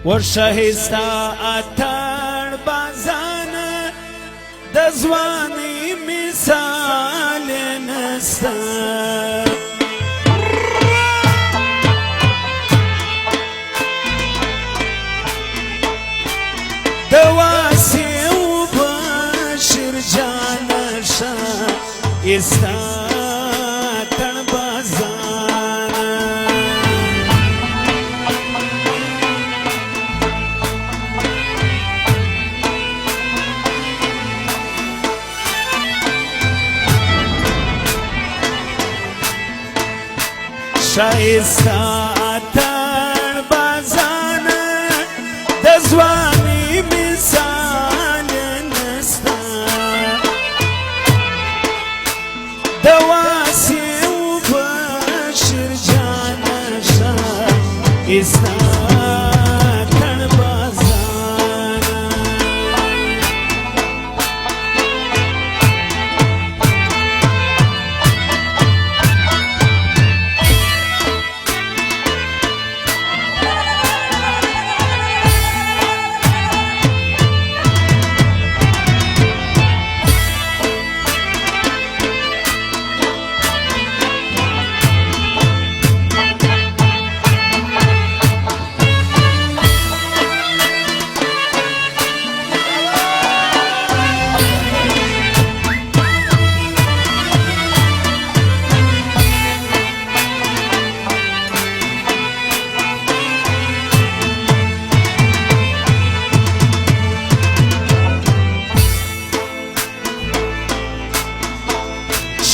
ورشهستا اتړ بازان د ځواني مثال نستا د واسع بشر جان شایستا اتړ بازان شایستا اتړ بازان د ځواني مثال نستا د واسع بشر جان شایستا اتړ بازان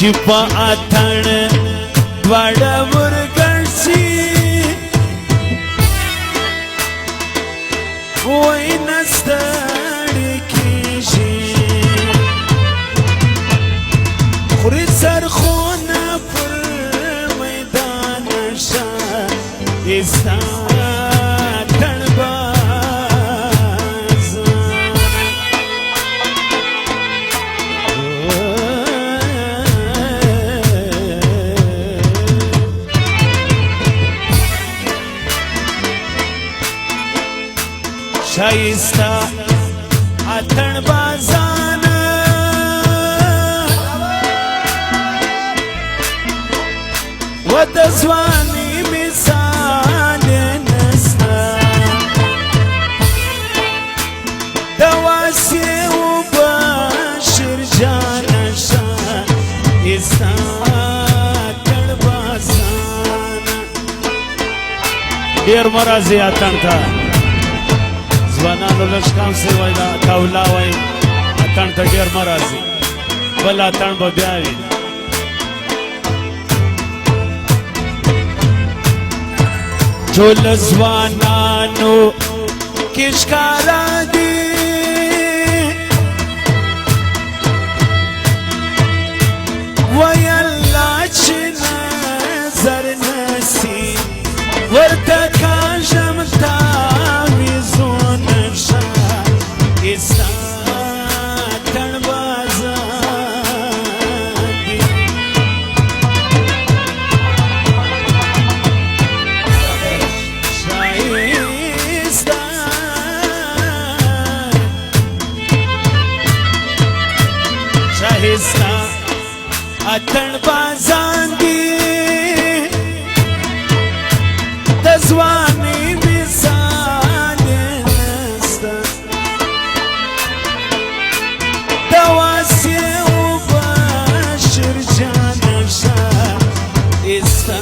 چې په اتڼ دواړه ورګرځي وای نه ستړي کېږي خوري سرخونه پر میدان ښایسته اتڼ شایستا اتړ بازان و د ځواني مثال نستا د واسع بشر جان شایستا اتړ بازان ډېر مه راځئ اتڼ ته ځوانانو لږ کم سئ وایي دا تولا وایي اتڼ ته ډېر مه راځي بل اتڼ به بیا وي ټول ځوانانو کې ښکاره دي وایي الله چې نظر نسي ورته کاږم تعویضونه ښایسته اتړ بازان دي ښایسته ښایسته اتړ بازان دي د ځواني مثال نستا د واسع بشر جان ښایسته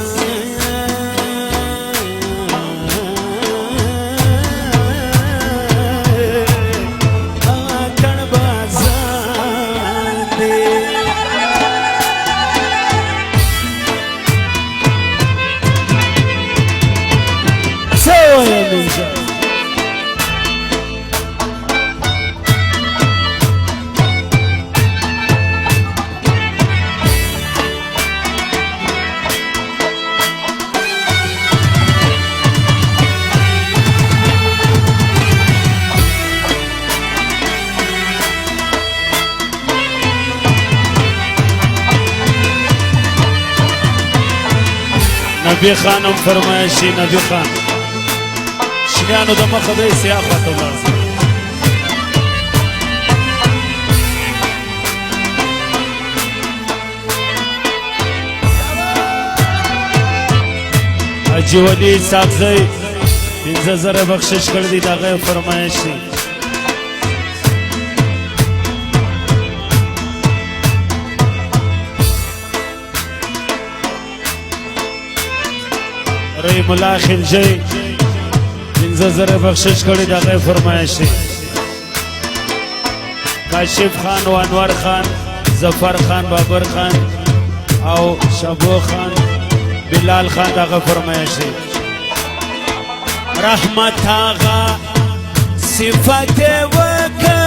اتړ بازان دي نبی خانم فرمایشی نبی خان کوچنیانو د مخه دی سیاه خواته ولاړ شي. حاجي ولي صاحبزی 15,000 بخشش کړی دی د هغه فرمایش دی. رحیم الله خلجی 15,000 بخشش کړی د هغه فرمایش دی. کاشف خان و انور خان، ظفر خان، بابر خان او شابو خان، بلال خان د هغه فرمایش دی. رحمت آغا صفت وکا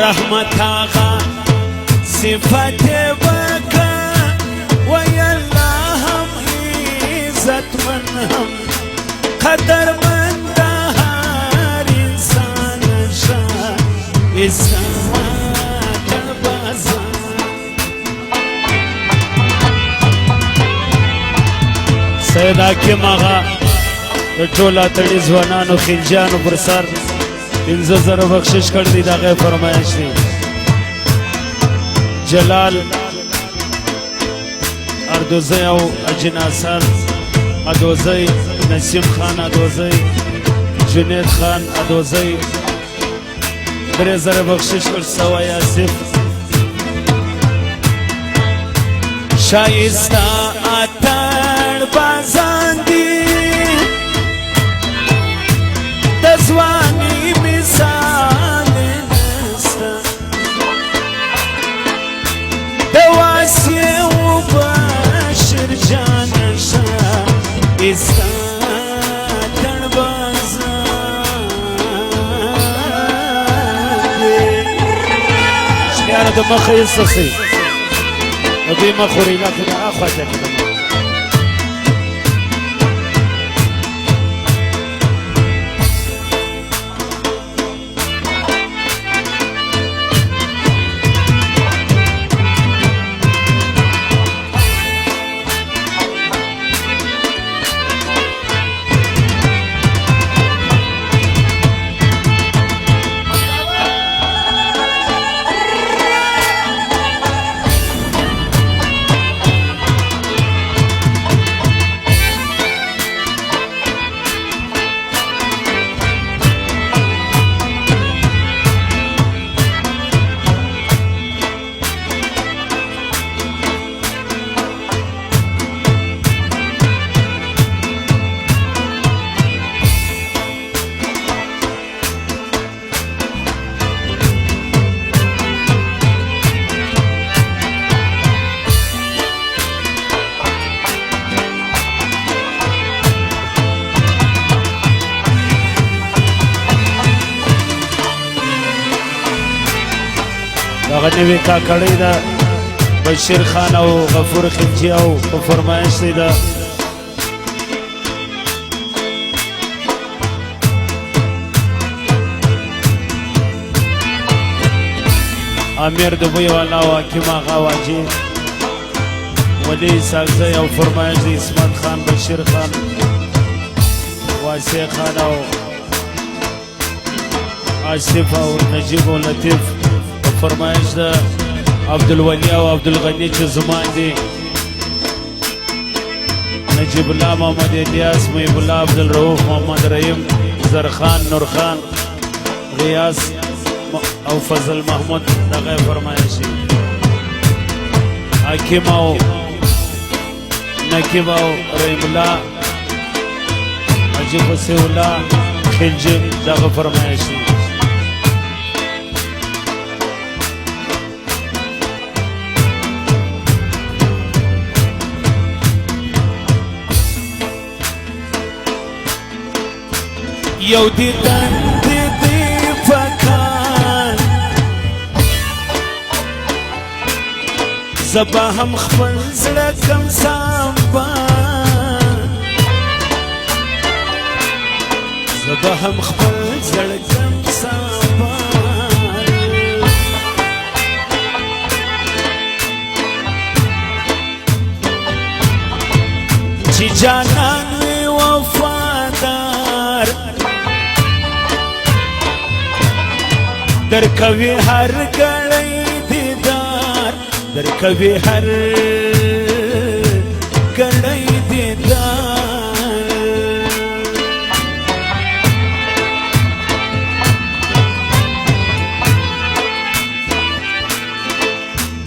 رحمت آغا صفت وکا وی اللہ ہم عزت من ہم قدر من سید حاکم آغا د ټول اتړي ځوانانو خلجیانو پر سر 15,000 بخشش کړی دی د هغه فرمایش دی. جلال اردوزی او اجناسر ادوزی، نسیم خان ادوزی، جنید خان ادوزی 3,000 بخشش کړ. سوا یاسف شایسته اتړ بازان دی د ځواني مثال نسته د واسیې وبشر جان شایسته اتړ بازان شکیانو د مخه یې سسئ و دوی مخوری لکه دا آخواته کدام هغه نوی کاکړی ده بشیر خان او غفور خلجی او په فرمایش دی ده امیر دبوی والا او حکیم آغا واجی ولی ساکزی او فرمایش دی اسمت خان، بشیر خان، واسع خان او آصف او نجیب او لطیف فرمایش ده عبدالولی او عبدالغنی چې زمان دی نجیب الله محمد الیاس، محب الله عبدالرؤوف، محمد رحیم، زرخان، نورخان، غیاس او فضل محمود دغه فرمایشي حکیم او نقیب او رحیم الله عجیب وسیع الله خلجی دغه فرمایشي یو دیدن دیدی فکان زبا هم خپل زړه کم سامبان زبا هم خپل زړه کم سامبان چې جانان وي وفادار در کوي هر ګړی دیدار در کوي هر ګړی دیدار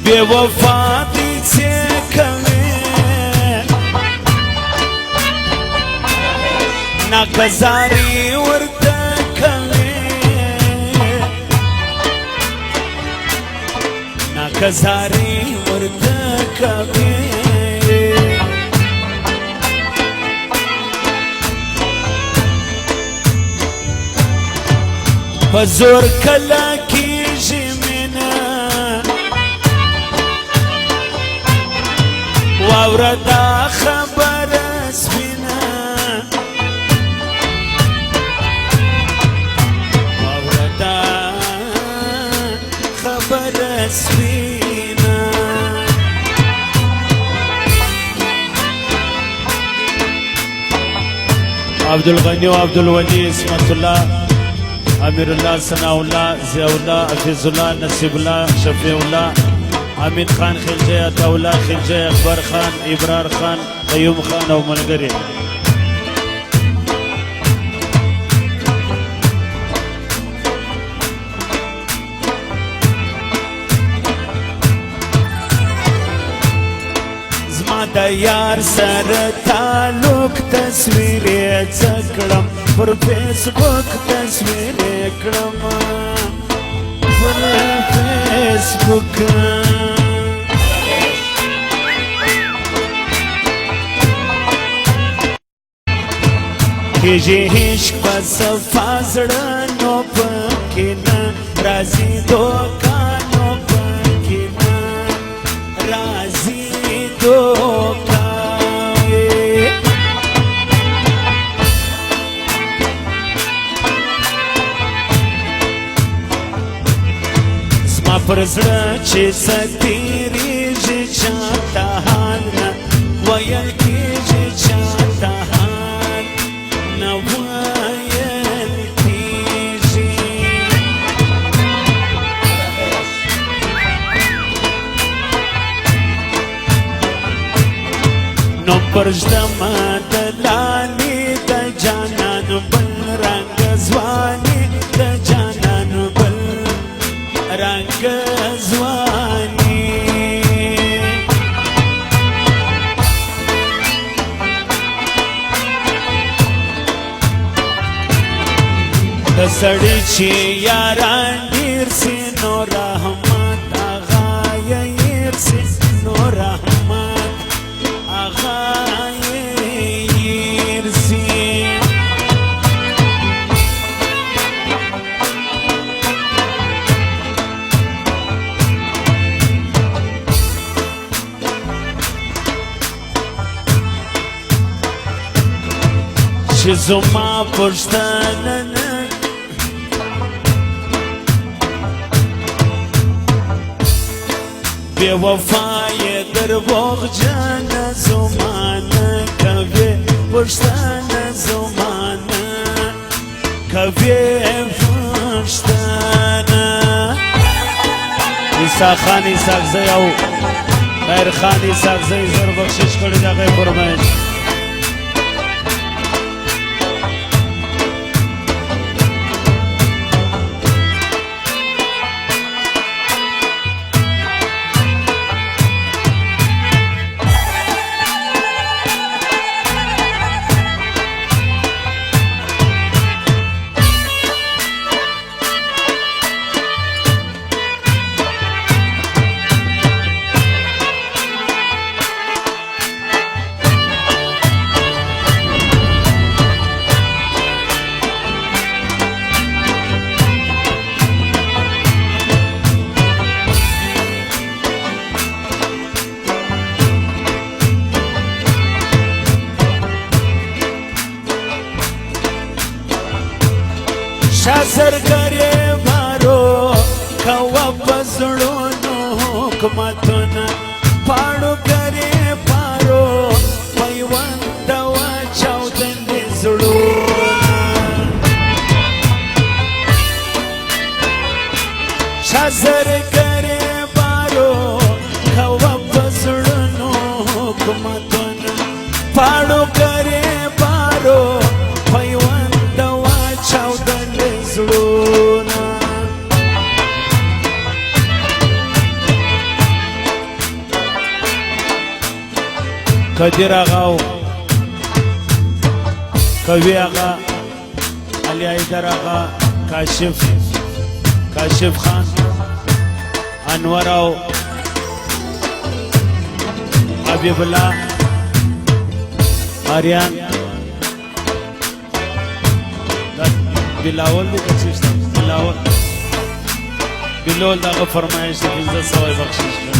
بے وفا دي څه کوي ناکزاري ورته کوي ناکزاري ورته کوي په زور کله کېږي مینه واوره دا خبره سپینه واوره دا خبره سپینه عبدالغنی و عبدالولی اسمت الله امیر الله ثناء الله ضیاء الله حفیظ الله نصیب الله شفیع الله حمید خان خلجی عطا الله خلجی اکبر خان ابرار خان قیوم خان او ملګری زما د یار سره تعلق تصویر یې څکړم پر فیسبوک تصویر یې کړم پر فیسبوک کېږي عشق په صفا زړه نو پکې نه راځي دوکه نو پکې نه راځي دوکه زما پر زړه چې څه تېرېږي چاته حال نه ویل کېږي چاته حال نه ویل کېږي نو پر ژدمه د لالې د جانان بل رنګ ځواني د جانان بل رنګ ځواني د سړي چې یاران ډېر سي نو رحمت هغه یې هېر سي نو رحمت هغه یې هېر سي چې زما پوښتنه نه بے وفای دروغجن زمانه کوي پښتنه زمانه کوي پښتنه عیسی خان عیساقزی او خیر خان عیساقزی زر بخشش کړی د هغې فرمایش شازرګرې مارو کوه په زړونو حکومتونه پاړو کرې پارو پیوند د پاړو کرے بارو پیوند واچاودل زړونه قدیر آغا و قوی آغا علی حیدر آغا کاشف خان انور و حبیب اللہ آریان بلاول دی کچیشتا بلاول دا آغا فرمایش دی 1500 بخشش کرد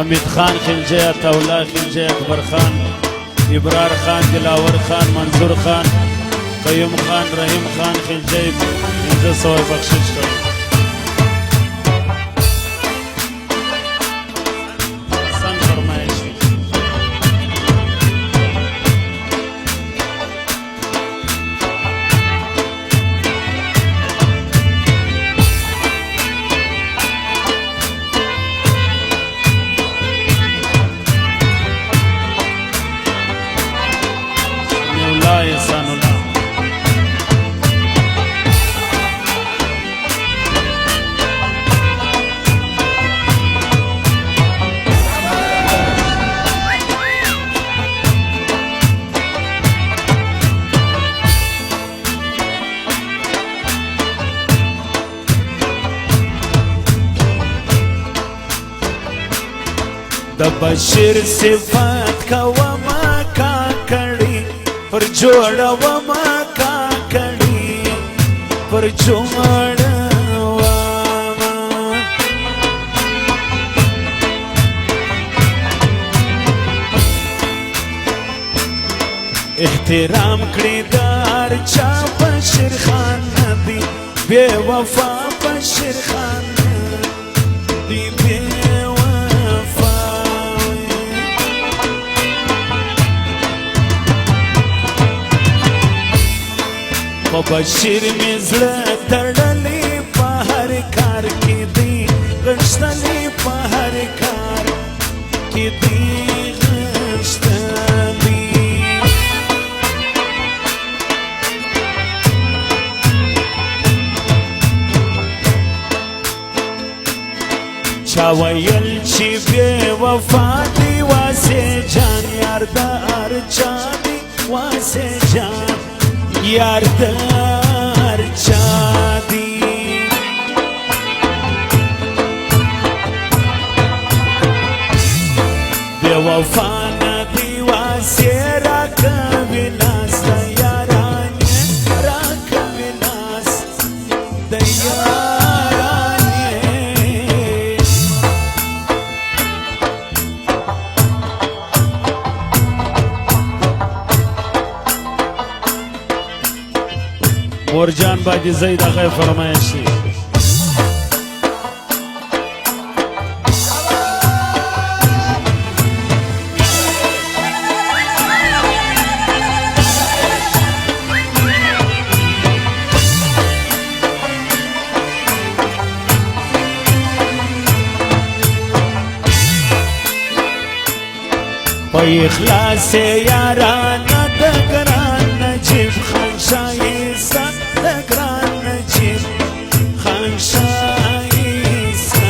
حمید خان خلجه عطاالله خلجه اکبر خان ابرار خان دلاور خان منظور خان قیوم خان رحیم خان خلجه 1500 بخشش کرد سن فرمایشی د بشیر صفات کوما کا کړي پر جوړ وما کا کړي پر جوړ احترام کړی دار چا بشیر خان نبی بے وفا بشیر خان دی بے بشیر می زړه تړلی په هر کار کې دی غښتلی په هر کار کې دی غښتلی چا ویل چې بې وفا دی واسې جان یار د هر چا دی واسې جان یار در چا دی بے وفا ندی واسی را کوي لاس د یارانې را کوي لاس د یارانې مورجان باجی زید آغای فرمایشی پا اخلاص یارانا دگران نجیب خانشایستا دگران نجیب خانشایستا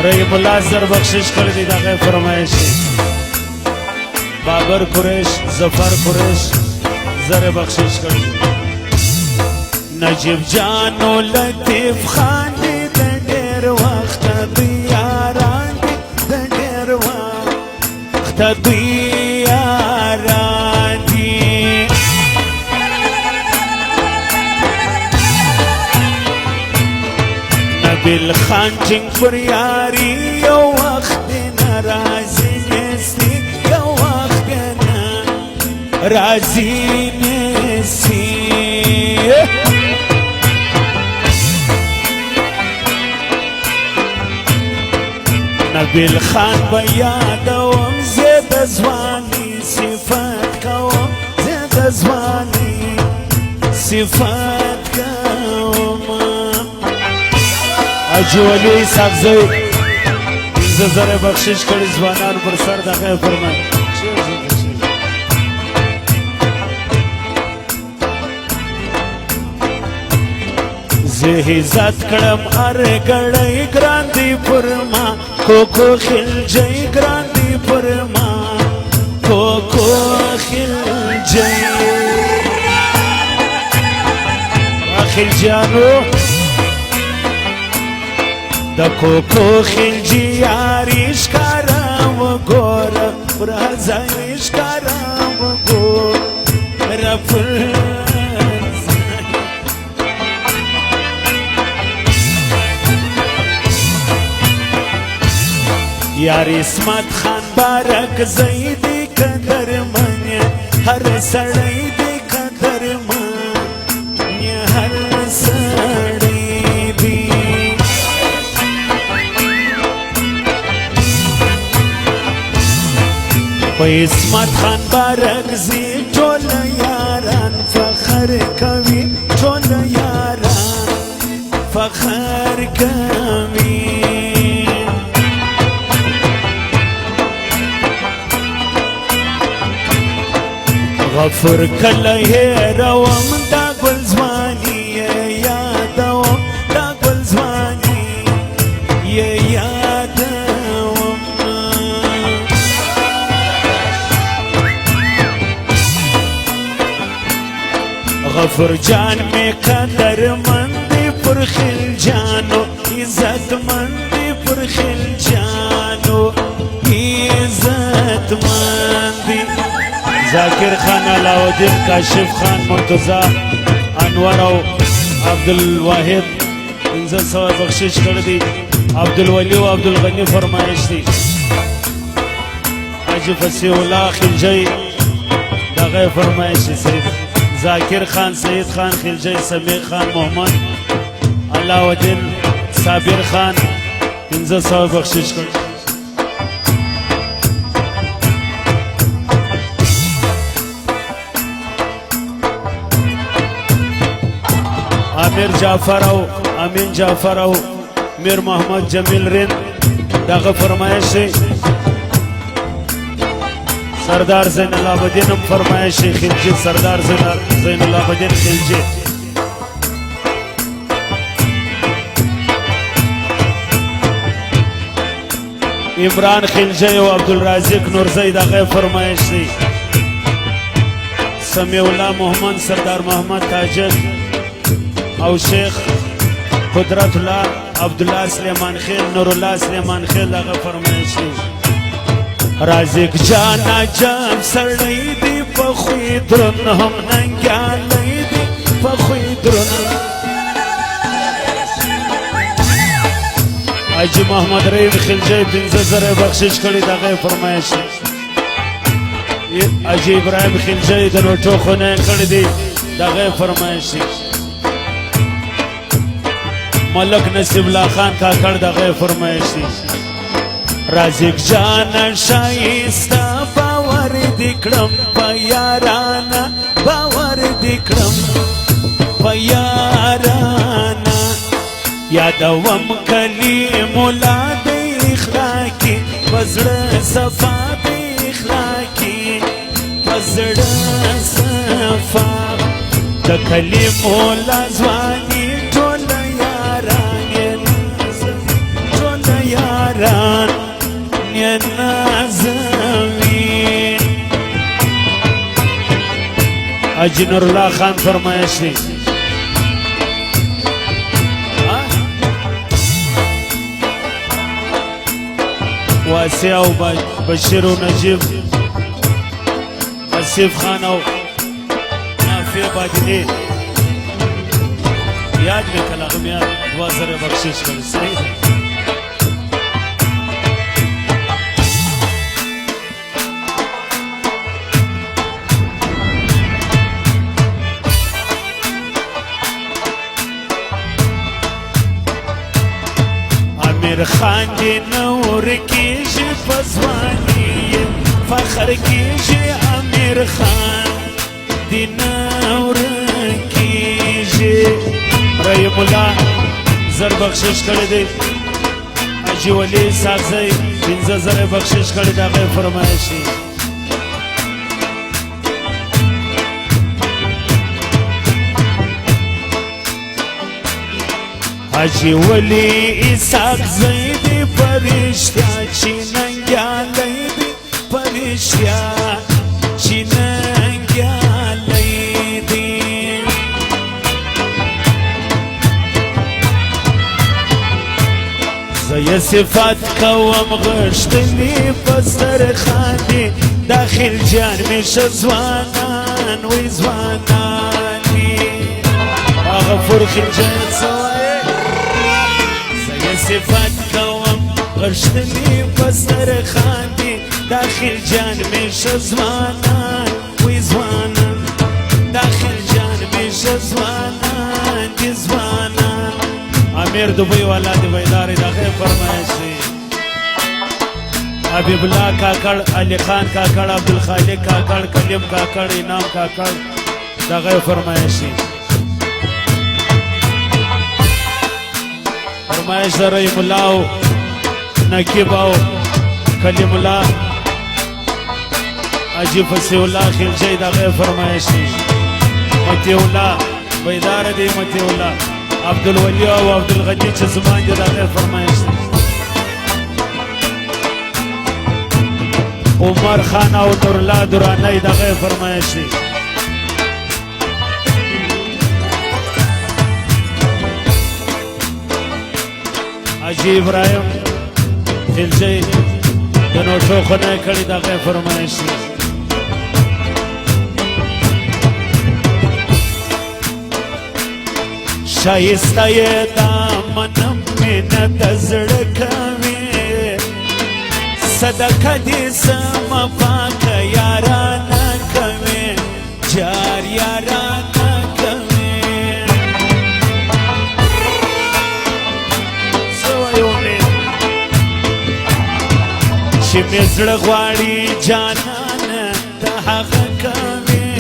رحیم اللہ زر بخشش کردی دا غیر فرمایشی بابر قریش زفر قریش زر بخشش کردی نجیب جانو لطیف خان دی دیر وقت دیاران دوی یاران دی نبیل خان ټینګ پر یاري یو وخت ناراضي نسي یو وخت راضي نسي نبیل خان به یادوم زه د ځواني صفت کوم زه د ځواني صفت کوم حاجي ولي صاحبزی پنځه زره بخشش کړي ځوانان پر سر دغه فرمایي زه عزت کړم هر ګړی ګران دی پر ما کوکو خلجی ګران دی پر ما کوکو خلجی خلجیانو د کوکو خلجی یاری ښکاره وګوره راځه ښکاره وګوره پر یار اسمت خان بارک زیدی قدر من هر سړی دی قدر من هر سړی دی په اسمت خان بارک زی ټول یاران فخر کوي ټول یاران فخر کوي غفور کله هېروم دا ګل ځواني یادوم دا ګل ځواني یادوم غفور جان می قدر مندی پر خلجانو عزت مندی پر خلجانو عزت مندی ذاکر خان علاؤالدین کاشف خان مرتضی انور او عبدالواحد 500 بخشش کړی دی عبدالولی او عبدالغنی فرمایش دی حاجی فصیح الله خلجی دغه فرمایش دی ذاکر خان سید خان خلجی سمیع خان محمد علاؤالدین صابر خان 500 بخشش کړی امیر جعفر او امین جعفر او میر محمد جمیل رین دغه فرمایش سردار زین العابدین هم فرمایش خلجی سردار زین العابدین خلجی عمران خلجی او عبدالرازق نورزی دغه فرمایش دی سمیع الله محمد سردار محمد تاجر او شیخ قدرت الله عبدالله سلیمان خیل نور الله سلیمان خیل دغه فرمایش دی رازق جان عجب سړی دی په خوی درن هم ننګیالی دی په خوی درن حاجی محمد رحیم خلجی 500 بخشش کړي دغه فرمایش حاجی ابراهیم خلجی د لوټو خونه کړي دی دغه فرمایش ملک نصیب الله خان کاکړ دغه فرمایش دی رازق جان شایسته باور دې کړم په یارانه باور دې کړم په یارانه یادوم کلیم الله د اخلاقي په زړه صفا د اخلاقي په زړه صفا د کلیم الله ځواني یاران نازوین حاجی نور الله خان فرمایش دی واسع او بشیر و نجیب آصف خان او نافع بادلی یاد می کلاغم یاد وزر بخشش کړي صحیح دی امیر خان دی نور کیږي په ځواني فخر کیږي امیر خان دی نور کیږي رحیم الله زر بخشش کړی دی حاجي ولی ساقزی 15,000 بخشش کړی دی هغه فرمایش دی حاجی ولی اسحاق زیدی پرشتیا چی ننگیالی دی پرشتیا چی ننگیالی دی زی صفات قوم غشتلی پستر خاندی داخل جان میش زوانان وی زوانانی اغفر خلجان سوای صفات کوم غشتلی پستر خاندی داخل جان میش زوانان وی زوانان داخل جان میش زوانان دی زوانان امیر دوبی والا دی بیداری داخل فرمایشی حبیب الله کاکڑ علی خان کاکڑ عبدالخالق کاکڑ کلیم کاکڑ انام کاکڑ داخل فرمایشی فرمایش در رحیم الله نقیب او کلیم الله حاجی فصیح الله خلجی دا غیر فرمایشی متی الله بیدار دی متی الله عبدالولی او عبدالغنی چه زمان دی دا غیر فرمایشی عمر خان او نورالله درانی دا غیر فرمایشی حاجی ابراهیم خلجی د نوټو خونه کړي دغه فرمایش شایسته یې دامن مینه د زړه کوي صدقه دې سمه پاکه یارانه کوي جار یارانه چې مې زړه غواړي جانانه د هغه کوي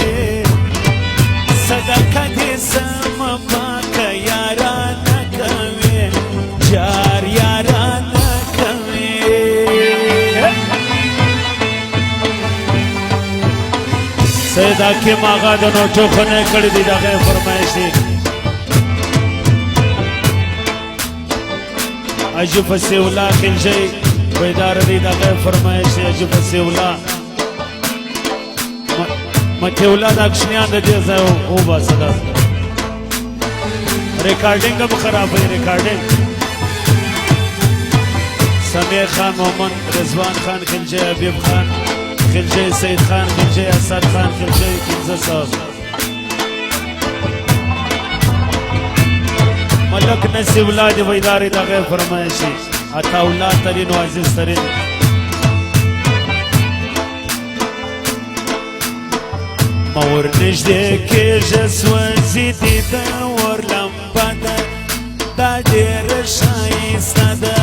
صدقه دې سمه پاکه یارانه کوي جار یارانه کوي سید حکیم آغا د نوټو خونه کړي دي دغه فرمایش دی حاجي فصیح الله خلجی بیدار دی دغه فرمایش حاجی فصیح الله متی الله د اکشنیان د دې ځای او باسه دا ریکارډینګ هم خراب وي ریکارډینګ سمیر خان محمد رضوان خان خلجی حبیب خان خلجی سید خان خلجی اسد خان خلجی 15,000 ملک نصیب الله دی بیدار دغه فرمایش عطا الله ترین و عزیز ترین مور نږدې کېږه سوځي دي د اور لمبه ده دا ډېره ښایسته ده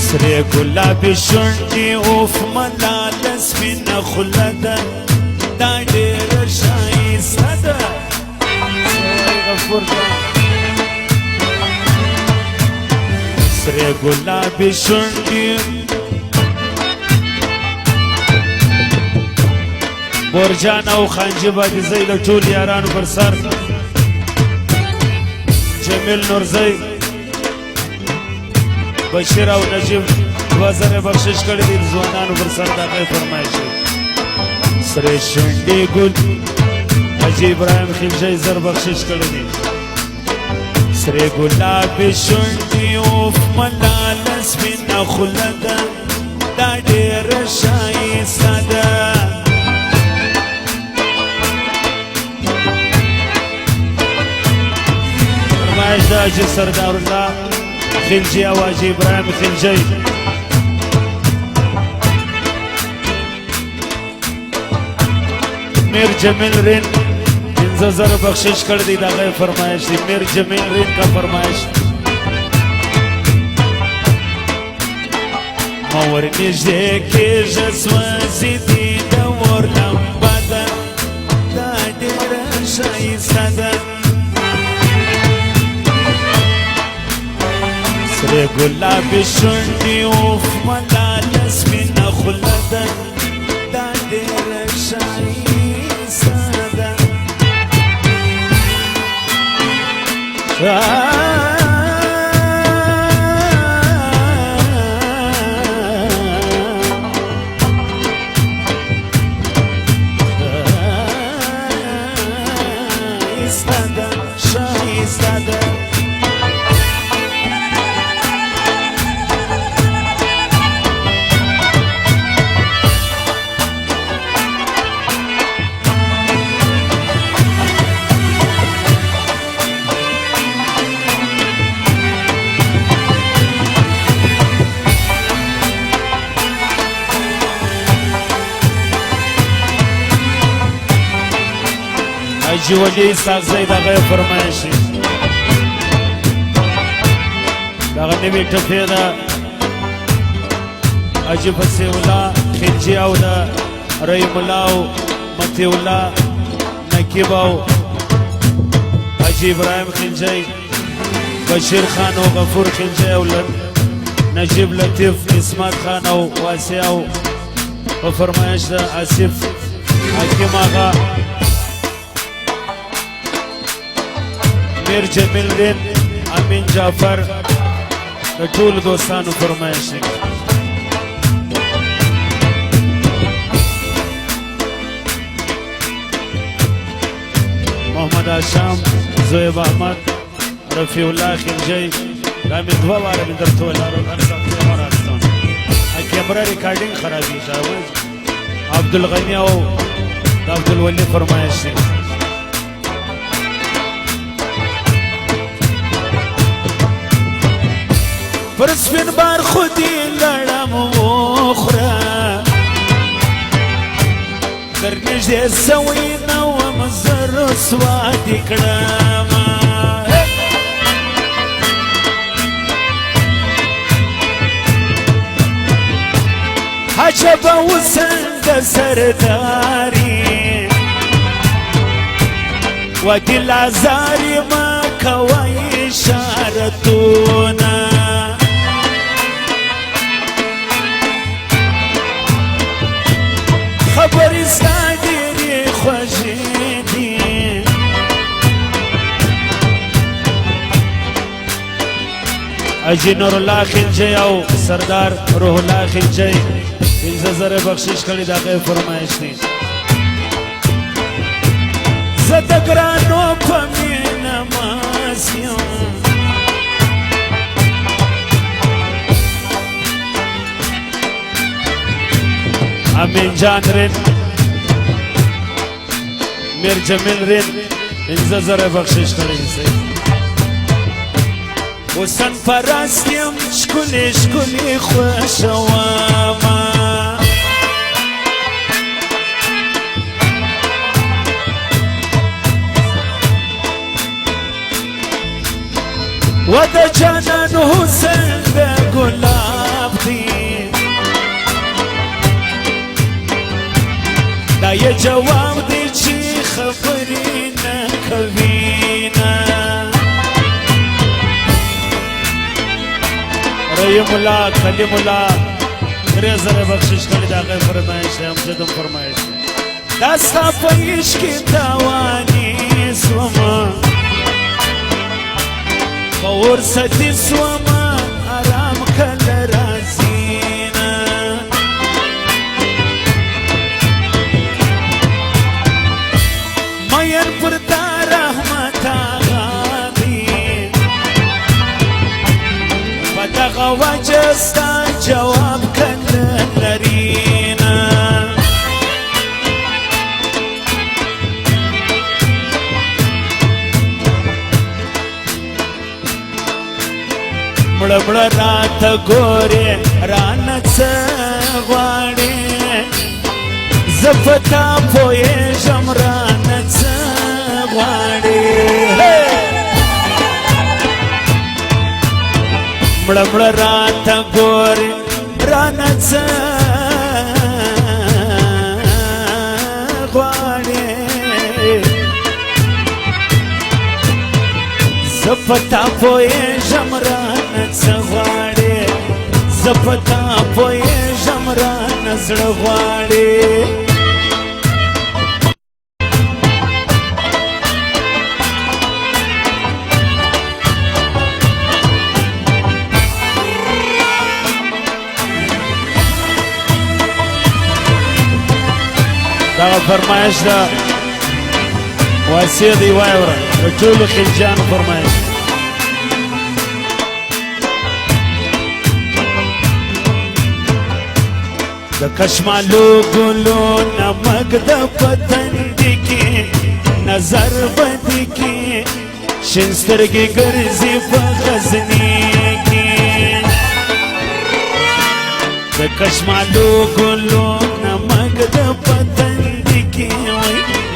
سرې ګلابي شونډې اوف ملاله سپینه خوله ده دا ډېره ښایسته ده سرې ګلابي شونډې برجان او خانجي باندې زی د ټول یارانو پر سر جمیل نورزی بشیر او نجیب 2,000 بخشش کړي دي ځوانانو پر سر دغه فرمایش سرې شونډې ګل حاجی ابراهیم خلجی زر بخشش کړي دي سرې ګلابي شونډې اوف ملاله سپینه خوله ده دا ډېره ښایسته ده فرمایش د حاجي سردار الله خلجي او حاجي ابراهیم خلجي میر جمیل رین 5000 بخشش کړ دی دغه فرمایش دی میر جمیل رین کا فرمایش مور نږدې کېږه سوځېدې د اور لمبه ده دا ډېره ښایسته ده سرې ګلابي شونډې اوف ملاله سپینه خوله ده دا ډېره ښایسته ده حاجي ولي اسحاق زی دغه فرمایش دغه نوې ټپې ده حاجي فصیح الله خلجي او د رحیم الله او مطیع الله نقیب او حاجي ابراهیم خلجي بشیر خان او غفور خلجي او نجیب لطیف اسمت خان او واسع او په فرمایش د آصف حکیم آغا میر جمیل رین امین جعفر د ټولو دوستانو فرمایش دی محمد هاشم زویب احمد رفیع الله خلجي دا مې دوه واره مې درته ویلارو هر ساعت یې راستون کیمره ریکارډینګ خرابېږي عبدالغني او د عبدالولي فرمایش دی پر سپین بار خودی لړم وخوره در نږدې سوی نه وم زه رسوا دې کړم عجبه وسنده سرداري ودل عزاري ما کوي اشارتونه خبرې ستا ډېرې خوږې دي حاجي نور الله خلجي او سردار روح الله خلجي 15000 بخشش کړي د هغې فرمایش دی زه د ګرانو په مینه مست یم امین جان رین میر جمیل رین 15000 بخشش کړي دی وسن پرست یم ښکلې ښکلې خوښومه و د جانان حسن د ګلاب دی دا یې جواب دی چې خبرې نه کوي نه رحیم الله کلیم الله 3000 بخشش کړي د هغې فرمایش دی امجدم فرمایش دی دا ستا په عشق کې تاواني سومه اور ستی سوما آرام کل رازینا مین پر تا رحمت آغادی بدغا وجستا جواب کل لرینا مړه مړه راته ګورې رانه څه غواړې زه په تا پوهېږم رانه څه غواړې مړه مړه راته ګورې رانه څه غواړې زه په تا پوهېږم رانه څه غواړې زه په تا پوهېږم رانه زړه غواړې دغه فرمایش ده واسیه دی واوره د ټولو خلجیانو فرمایش د کشمالو ګلو نمک د پتندې کې نظر بدې کې شین سترګې ګرځي په غزني کې د کشمالو ګلو نمک د پتندې کې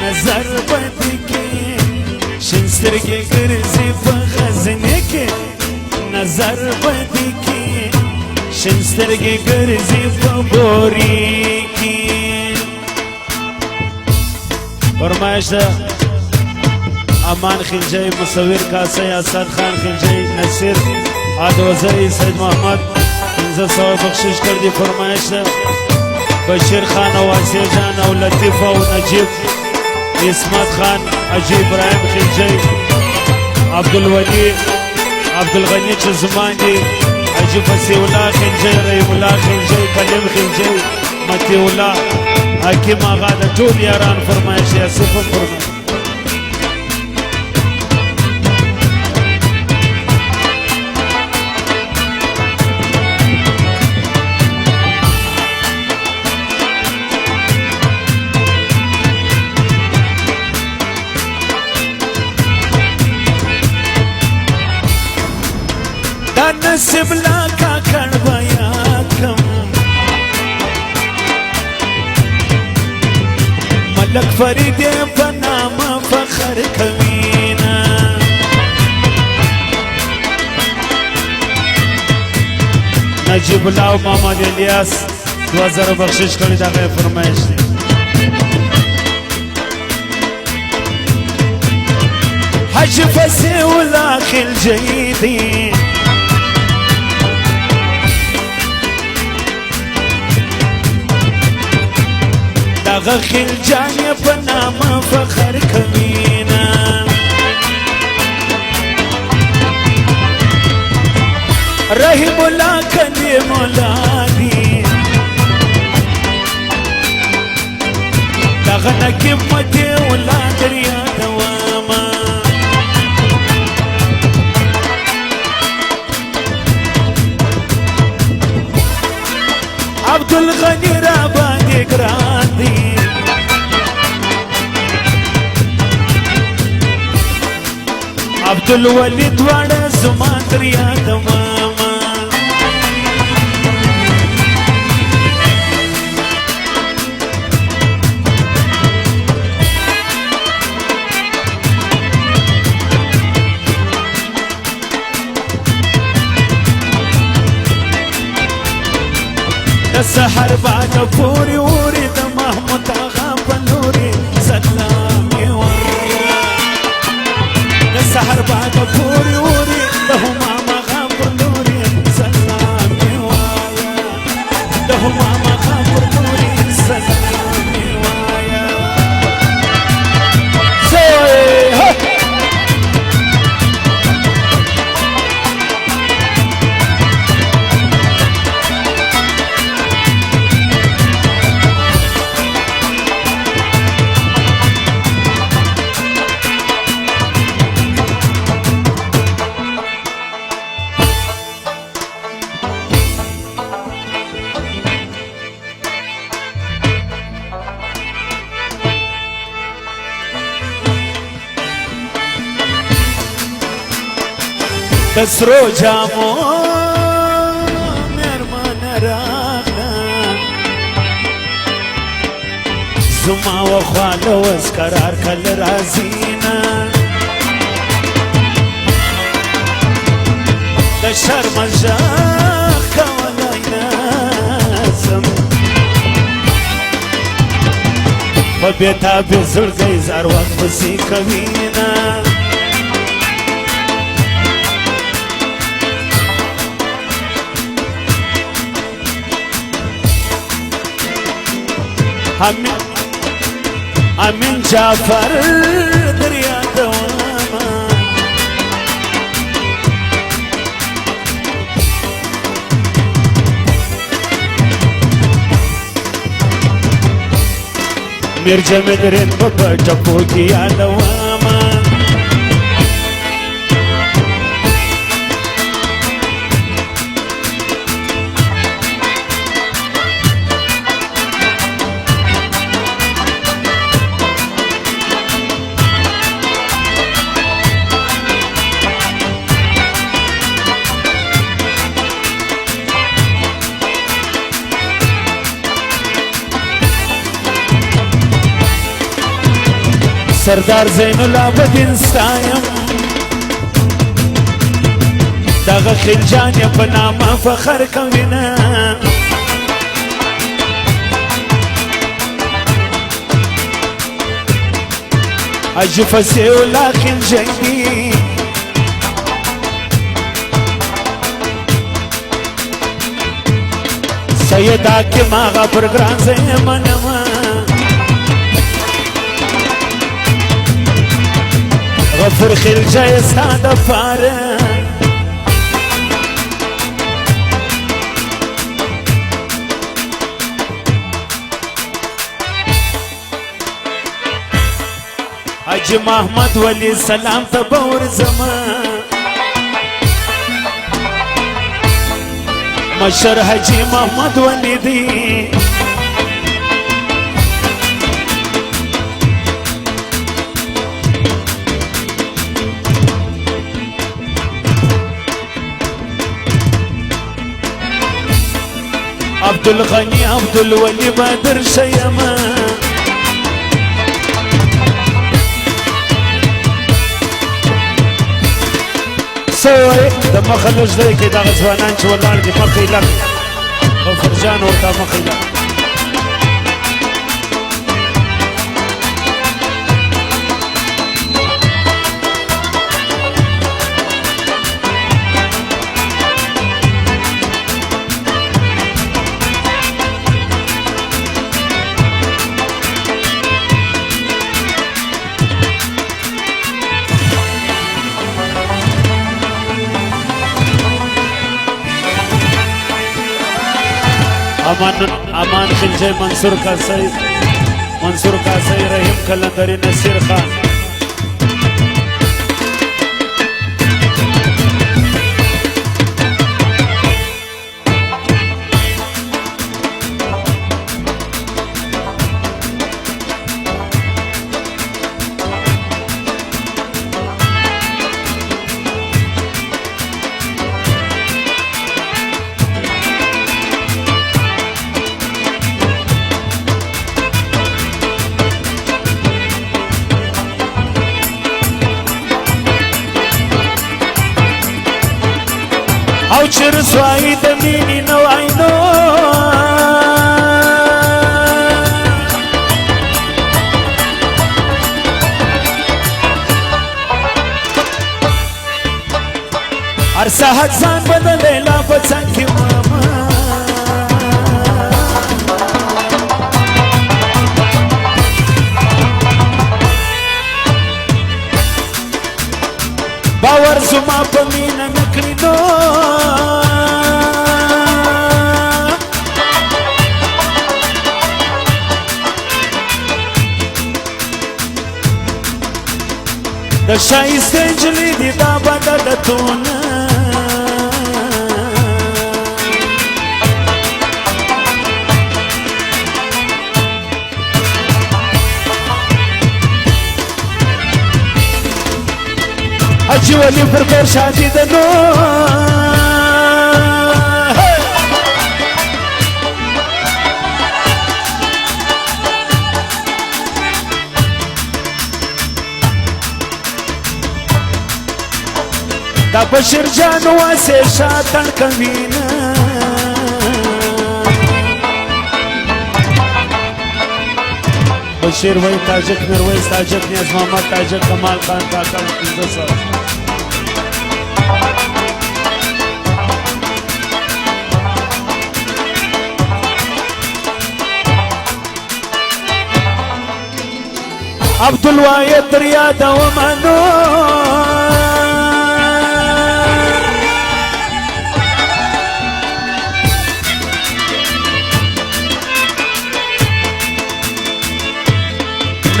نظر بدې کې شین سترګې ګرځي په غزني کې نظر بدې کې شین سترګې ګرځي په بوري کې فرمایش ده امان خلجی مصور کاسه اسد خان خلجی نصیر عدوزی سید محمد 1500 بخشش کردی فرمایش ده بشیر خان و واسیه جان و لطیف و نجیب اسمت خان اجی ابراهیم خلجی عبدالولی عبدالغنی چه زمان دی اجی فسی الله خلجی رحیم الله خلجی کلیم خلجی متی الله حکیم آغا دا طول یاران فرمایش یا صفر فرمایش نصیب لا کاکړ بیا کم ملک فرید په نام فخر کوینا نجیب الله او محمد الیاس 2000 بخشش کړی دا غي فرمایش دی حج فسی ولا خلجی دی دغه خلجان په نام فخر کوینا رحیم الله کلیم الله دی دغه نکمت الله دریا دواما عبدالغنی را باندې ګران دی عبدالولی دواړه زما تر یاد ماما د سحر بعد پورې اوري د محمود آغا په لوري سلام یې وایا د سحر بعد پورې اوري د همام آغا په لوري سلام یې وایا د همام آغا په لوري سلام یې وایا د سرو جامو زما وخواله وس قرار کل رازینا د شرم ژغ کولی نسم په بېتابې زړګی زار وخت پسې کوینه امین جعفر در یادومه میر جمید رین په ټپو کې یادومه سردار زین العابدین ستایم دغه خلجان یې په نامه فخر کوینه حاجي فصیح الله خلجنګي سید حاکم آغا پر ګران زیمنمه غفور خلجه ستا دپاره حاجی محمد ولی سلام ته به ورځمه مشر حاجی محمد ولی دی عبدالغنی عبدالولی بدر شیمه سوی د مخه نږدې کې دغه ځوانان چې ولاړ دي مخې لږ غفرجان ورته مخې لږ امان خلجه منصور کاسای رحیم کلندری نصیر خان او چې رسوایی د مینې نه وای نو هر ساعت ځان بدلې لا په څنګ کې ماما باور زما په مینه نه کړي نو د ښایسته نجلۍ دي دا بدلتونه حاجي ولي پر کور شادي ده نو دا بشیر جان واسه شاتن کوینا بشیر وای تاجک میرویس تاجک نیاز محمد تاجک کمال خان کاکا عزت عبد الواحد رياض ومنو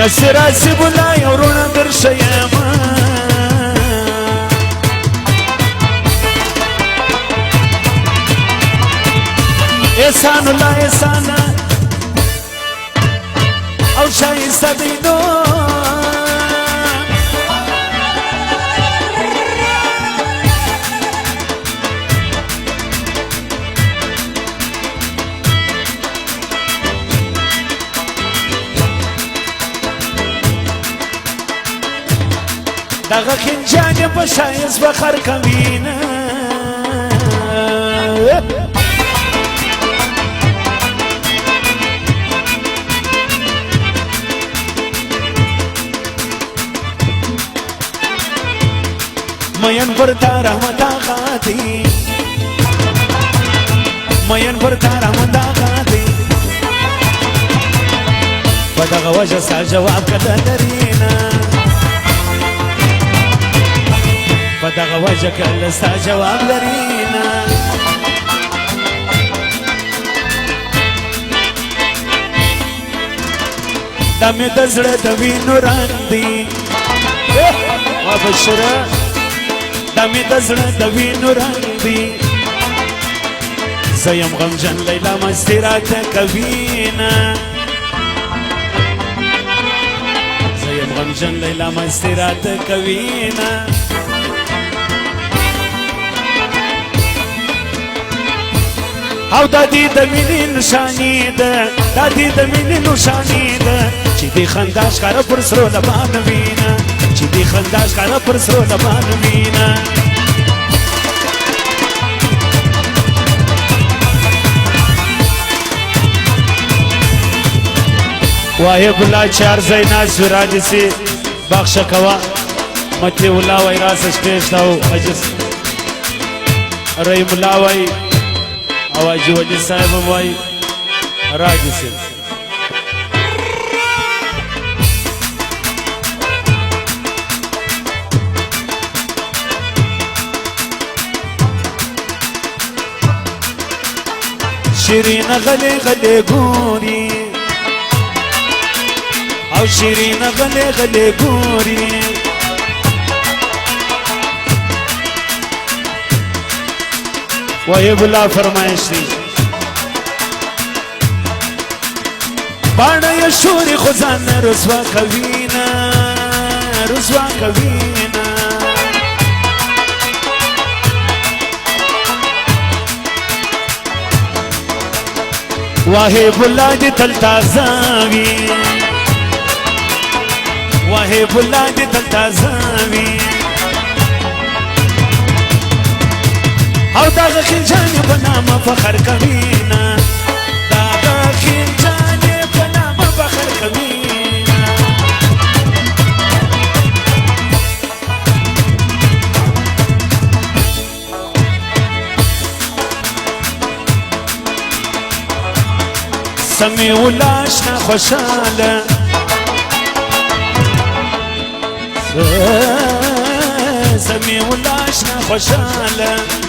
نصر اسب الله يورون درشيما احسان الله احسان او شايسته دينو دغه خنجان په شایز بخر کوینا مین برتا رحمت آغاتی مین برتا رحمت آغاتی په دغه وجه ستا جواب کده لرينا په دغه وجه کله ستا جواب لرينا دا مې د زړه د وینو رنګ دی وبشره دا مې د زړه د وینو رنګ دی زه یم غمجن لیلا مستي راته کوینه زه یم غمجن لیلا مستي راته کوینه او دا دې د مینې نشانې ده دا دې د مینې نشانې ده چې دې خندا ښکاره پر سرو لبانو وینه چې دې خندا ښکاره پر سرو لبانو وینه واهب الله چار زینا سراج سے بخش کوا متی الله وای راس شپېشتاو اجس رحیم الله وای اواز وجه صاحب وای راج سے شیرین غلی غلی گوری او شیرین غلی غلی گوری وحیب اللہ فرمائش دی بانا یا شوری خزان رسوا کوینا رسوا کوینا وحیب اللہ دی تل تازاوی وحیب اللہ دی تل تازاوی او داغه خنجان په نامه فخر کوینا داغه خنجان په نامه فخر کوینا سمیع الله اشنا خوشاله سمیع الله اشنا خوشاله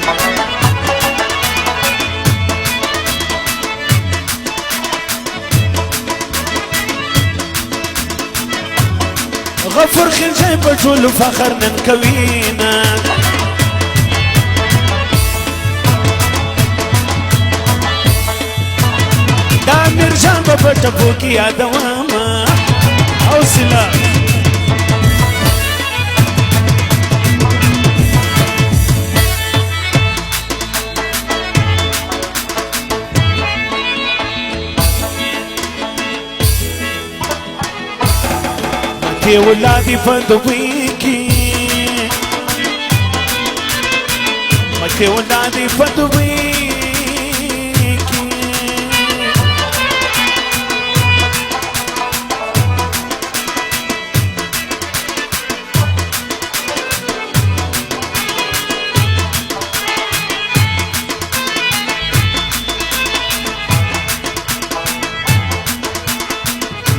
غفور خنجان په ټولو فخر نن کوینا دا میرجان په ټپو کې یادومه حوصله کې ولادي په دوی کې کې ولادي په دوبۍ کې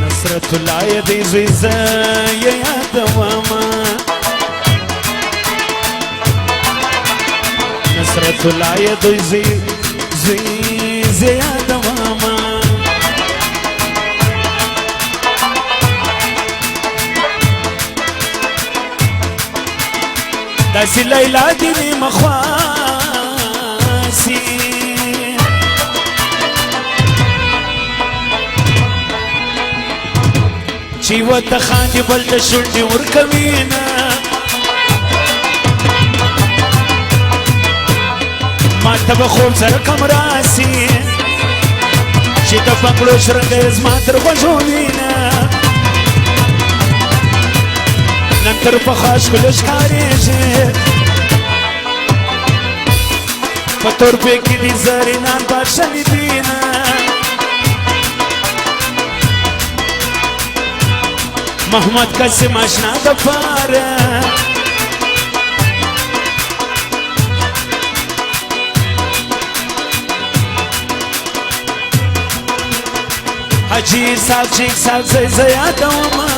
نصرت الله دې زوی زه یې یادومه نصرت الله يا دوی زي یادومه داسې لیلا دې نیمه خواسي چې ورته خاندي بل ته شونډې ورکوي نه ما ته به خوب سره کم راسي چې د بنګړو شرنګی زما تر غوږو وینه نن تر پخوا ښکلو ښکارېږي په تورپې کې دې زرینان بښلي دینه محمد قاسم اشنا دپاره حاجی صاحب چیک صاحب زي یادومه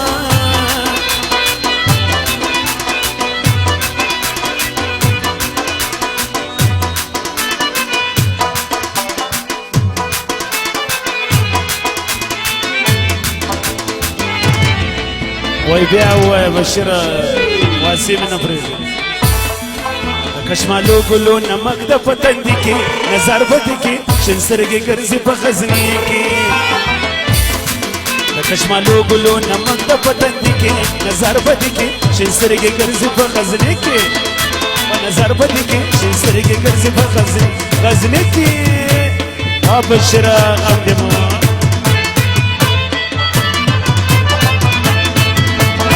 وای بیا وای بشیر واسیم نه پرېږدي د کشمالو ګلو نمک د پتندي کې نظر بدې کې شین سترګې ګرځي په غزني کې د کشمالو ګلو نمک د پتندي کې نظر بدې کې شین سترګې ګرځي په غزني کې په نظر بدې کې شین سترګې ګرځي په غزني کې بشیر غم دې مو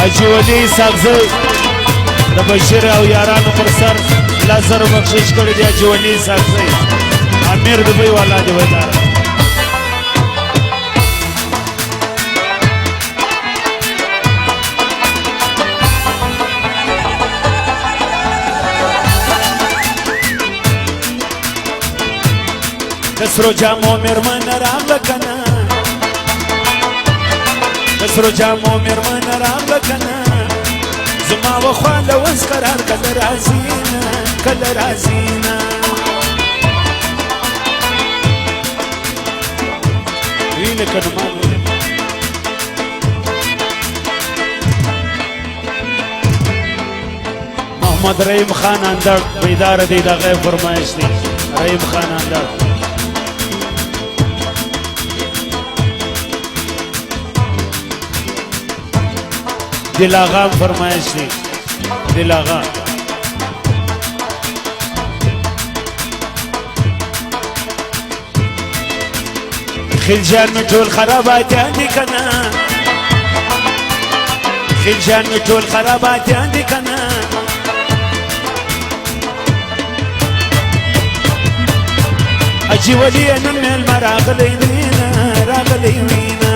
حاجی ولی ساغزی د بشیر او یارانو پر سر لازر بخشش کړی دی حاجی ولی ساغزی امیر دبی والا دی ویدار کسرو جامو میرمن راغله کنه کسرو جامو میرمن راغله کنه زما وخواله اوس قرار کله راځینه کله راځینه وینه کنه ما محمد رحیم خان اندر بیدار دی دغه فرمایش دی رحیم خان اندر دل آغا فرمایش دی دل آغا خلجان می ټول خراباتیان دی کنه خلجان می ټول خراباتیان دی کنه اجي ولي نن مل راغلی وینا راغلی وینا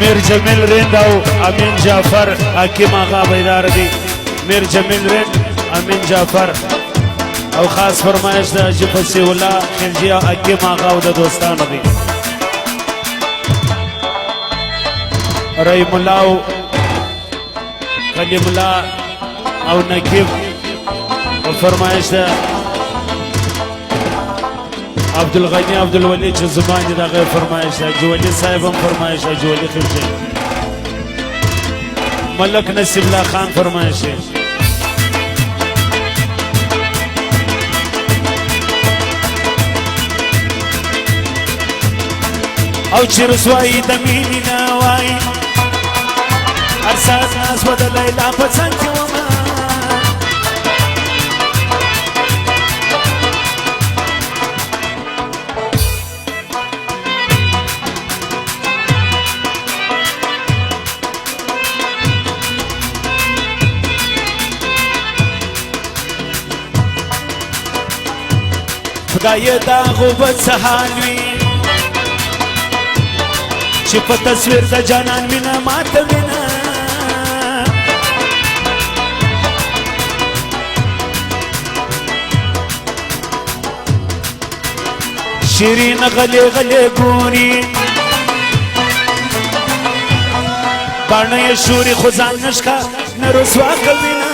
میر جمیل رند او امین جعفر حکیم آقا بیدار دی میر جمیل رند امین جعفر او خاص فرمایش د حاجی فصیح الله خلجی حکیم آقا او د دوستانو دی رحیم الله او کلیم الله او نقیب او فرمایش د عبدالغنی عبدالولی چې زمان دی دغه فرمایش ده جولی صاحب هم فرمایش ده جولی خلجی ملک نصیب الله خان فرمایش ده او چې رسوایی د مینې نه وای هر ساعت ناز به د لیلا په څنګ کې ومه خدای دا غوبت سحال وی چې په تصویر د جانان مینا ماته مینا شیرین غلی غلی ګوري باڼه شوري خو ځان نشکا نه رسوا کوي نه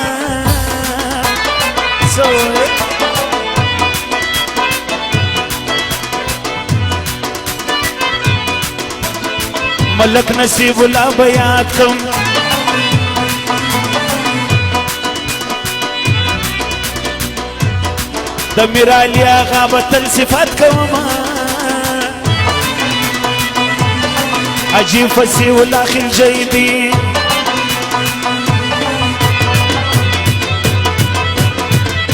ملک نصیب الله بیات کم د میرالی آغا بتل صفات کوما عجیب فسی الله خلجی دی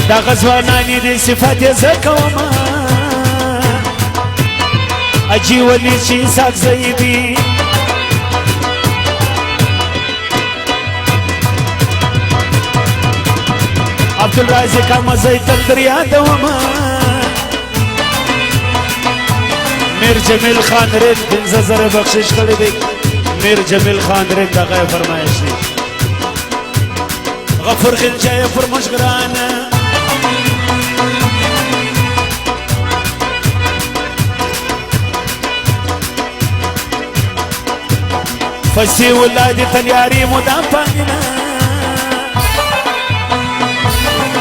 دا غزوانانی دی صفات زکوما عجی ولی چی ساک زیدی عبدالرازق مزی تل دریا دوما میر جمیل خان رید 15,000 بخشش کړی دی میر جمیل خان رید دغه فرمایش دی غفور خلجی فرمش ګران فسی ولادی تلیاری مدام پانینا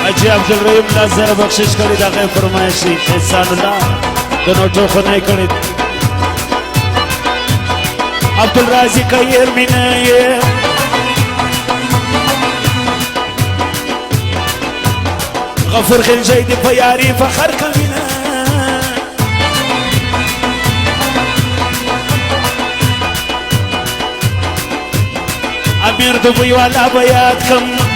اجی عبدالرحیم لازر بخشش کړی دغه فرمایش دی احسان الله د نوټو خنای کړی عبدالرازق ایر مینه غفور خلجی دی په یاری فخر کوي امیر دوبی والا بیات کم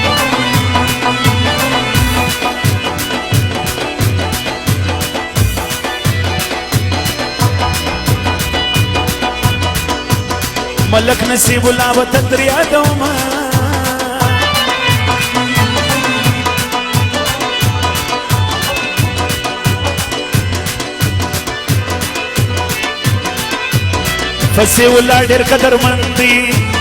ملک نصیب الله وتدریا دوما فسی الله ډیر قدر مندي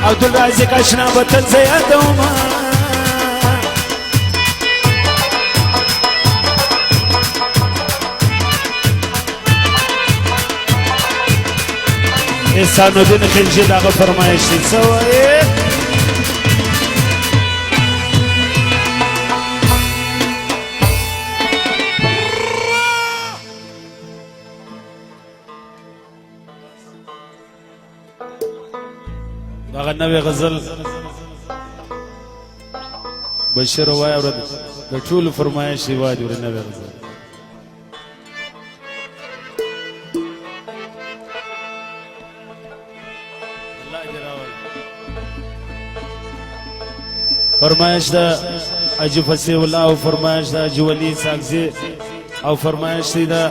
عبدالرازق اشنا بتل زیادوما احسان الدین خلجی دغه فرمایش دی سوای دغه نوې غزل بشیر وای اورد د ټول فرمایش دی وای د نوې غزل فرمایش دا اجی فسی الله او فرمایش دا جولی ساکزی او فرمایش دی دا